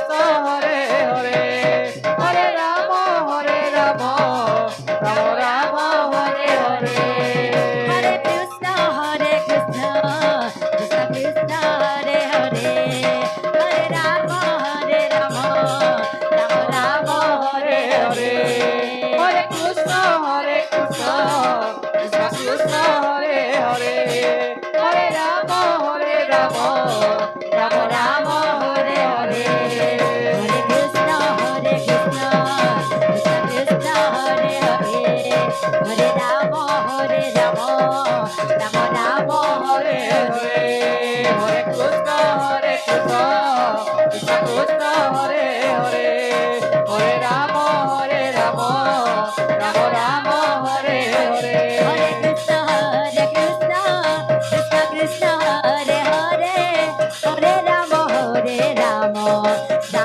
Krishna Hare Hare Hare Ram Ram Ram Hare Hare Hare Krishna Krishna Krishna Hare Hare Hare Ram Ram Ram Hare Hare Hare Krishna Krishna Krishna Hare Hare Hare Ram Ram Ram Hare Hare Hare Krishna Krishna Krishna Hare Hare Hare Ram Ram Ram Hare Hare Hare Krishna Krishna Krishna Krishna Hare Hare Hare Ram Ram